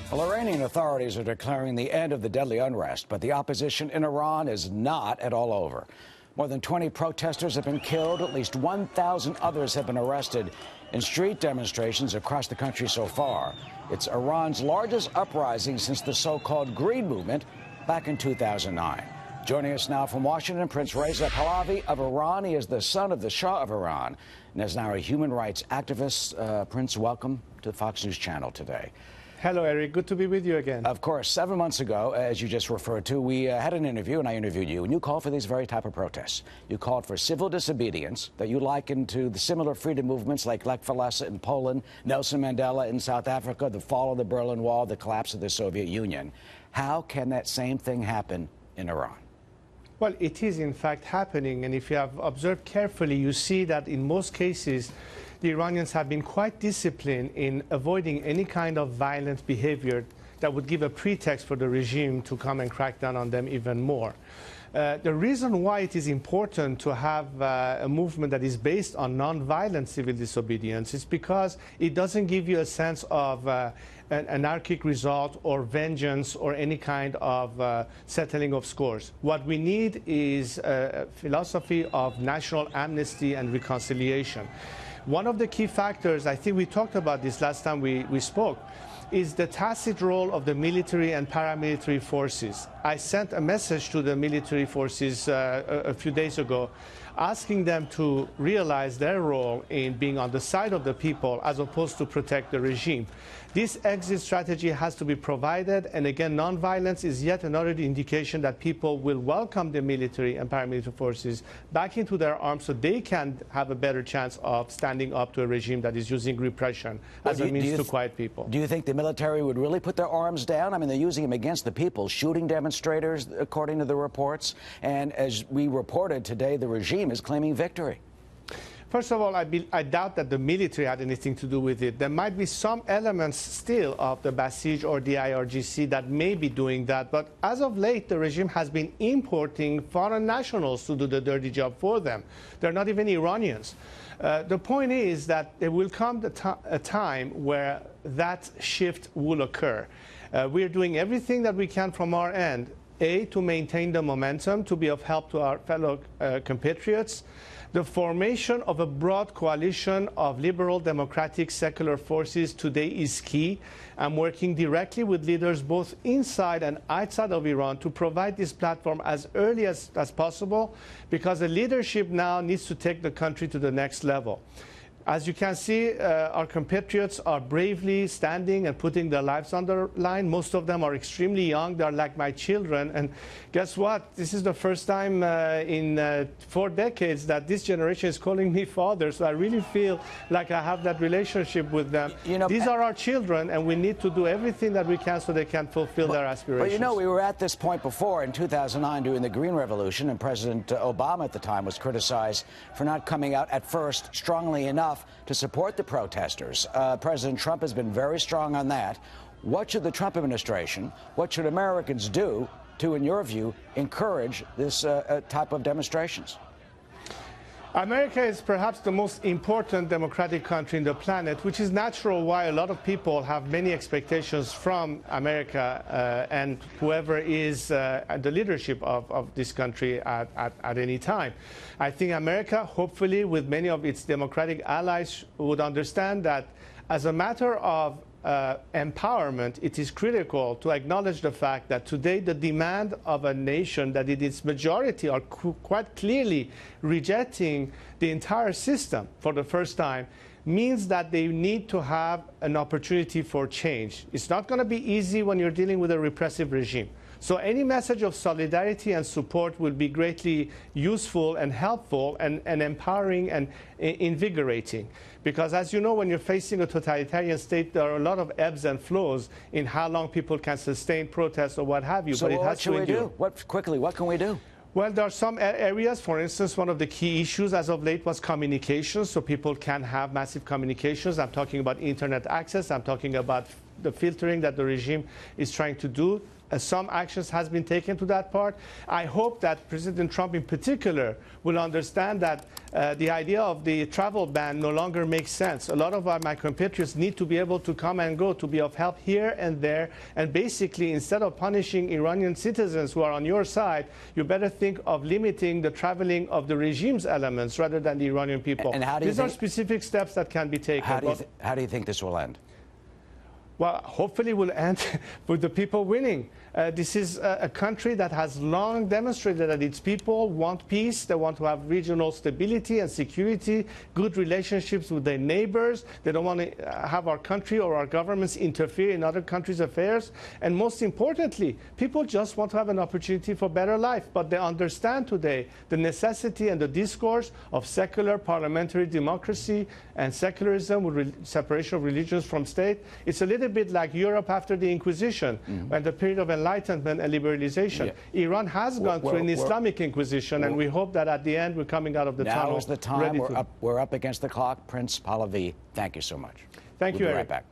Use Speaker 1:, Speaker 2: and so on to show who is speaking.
Speaker 1: Well, Iranian authorities are declaring the end of the deadly unrest, but the opposition in Iran is not at all over. More than 20 protesters have been killed. At least 1,000 others have been arrested in street demonstrations across the country so far. It's Iran's largest uprising since the so-called Green Movement back in 2009. Joining us now from Washington, Prince Reza Pahlavi of Iran. He is the son of the Shah of Iran and is now a human rights activist. Prince, welcome to the Fox News Channel today.
Speaker 2: Hello, Eric. Good to be with you again.
Speaker 1: Of course. 7 months ago, as you just referred to, we had an interview, and I interviewed you, and you called for these very type of protests. You called for civil disobedience that you likened to the similar freedom movements like Lech Walesa in Poland, Nelson Mandela in South Africa, the fall of the Berlin Wall, the collapse of the Soviet Union. How can that same thing happen in Iran?
Speaker 2: Well, it is, in fact, happening. And if you have observed carefully, you see that in most cases, the Iranians have been quite disciplined in avoiding any kind of violent behavior that would give a pretext for the regime to come and crack down on them even more. The reason why it is important to have a movement that is based on non-violent civil disobedience is because it doesn't give you a sense of an anarchic result or vengeance or any kind of settling of scores. What we need is a philosophy of national amnesty and reconciliation. One of the key factors, I think we talked about this last time we spoke, is the tacit role of the military and paramilitary forces. I sent a message to the military forces a few days ago asking them to realize their role in being on the side of the people as opposed to protect the regime. This exit strategy has to be provided, and again, nonviolence is yet another indication that people will welcome the military and paramilitary forces back into their arms so they can have a better chance of standing up to a regime that is using repression as a means to quiet people.
Speaker 1: Do you think the military would really put their arms down? I mean, they're using them against the people, shooting demonstrators, according to the reports. And as we reported today, the regime is claiming victory.
Speaker 2: First of all, I doubt that the military had anything to do with it. There might be some elements still of the Basij or the IRGC that may be doing that. But as of late, the regime has been importing foreign nationals to do the dirty job for them. They're not even Iranians. The point is that there will come a time where that shift will occur. We're doing everything that we can from our end, to maintain the momentum, to be of help to our fellow compatriots. The formation of a broad coalition of liberal, democratic, secular forces today is key. I'm working directly with leaders both inside and outside of Iran to provide this platform as early as possible, because the leadership now needs to take the country to the next level. As you can see, our compatriots are bravely standing and putting their lives on the line. Most of them are extremely young. They're like my children. And guess what? This is the first time in 4 decades that this generation is calling me father. So I really feel like I have that relationship with them. You know, these are our children, and we need to do everything that we can so they can fulfill their aspirations.
Speaker 1: But you know, we were at this point before in 2009 during the Green Revolution, and President Obama at the time was criticized for not coming out at first strongly enough to support the protesters. President Trump has been very strong on that. What should the Trump administration, what should Americans do to, in your view, encourage this type of demonstrations?
Speaker 2: America is perhaps the most important democratic country in the planet, which is natural why a lot of people have many expectations from America and whoever is at the leadership of this country at any time. I think America, hopefully with many of its democratic allies, would understand that as a matter of empowerment, it is critical to acknowledge the fact that today the demand of a nation that in its majority are quite clearly rejecting the entire system for the first time means that they need to have an opportunity for change. It's not going to be easy when you're dealing with a repressive regime. So any message of solidarity and support will be greatly useful and helpful and empowering and invigorating. Because as you know, when you're facing a totalitarian state, there are a lot of ebbs and flows in how long people can sustain protests or what have you.
Speaker 1: So
Speaker 2: but it
Speaker 1: what should we do? What can we do?
Speaker 2: Well, there are some areas. For instance, one of the key issues as of late was communications, so people can have massive communications. I'm talking about internet access. I'm talking about the filtering that the regime is trying to do. Some actions has been taken to that part. I hope that President Trump in particular will understand that the idea of the travel ban no longer makes sense. A lot of my compatriots need to be able to come and go, to be of help here and there. And basically, instead of punishing Iranian citizens who are on your side, you better think of limiting the traveling of the regime's elements rather than the Iranian people.
Speaker 1: And how do you
Speaker 2: These are specific steps that can be taken.
Speaker 1: How do you think this will end?
Speaker 2: Well, hopefully we'll end with the people winning. This is a country that has long demonstrated that its people want peace. They want to have regional stability and security, good relationships with their neighbors. They don't want to have our country or our governments interfere in other countries' affairs. And most importantly, people just want to have an opportunity for better life. But they understand today the necessity and the discourse of secular parliamentary democracy and secularism with separation of religions from state. It's a little bit like Europe after the Inquisition and the period of enlightenment and liberalization. Yeah. Iran has gone through an Islamic Inquisition, and we hope that at the end we're coming out of the tunnel.
Speaker 1: Now is the time. We're up against the clock. Prince Pahlavi, thank you so much.
Speaker 2: Thank you,
Speaker 1: We'll be
Speaker 2: Eric.
Speaker 1: right back.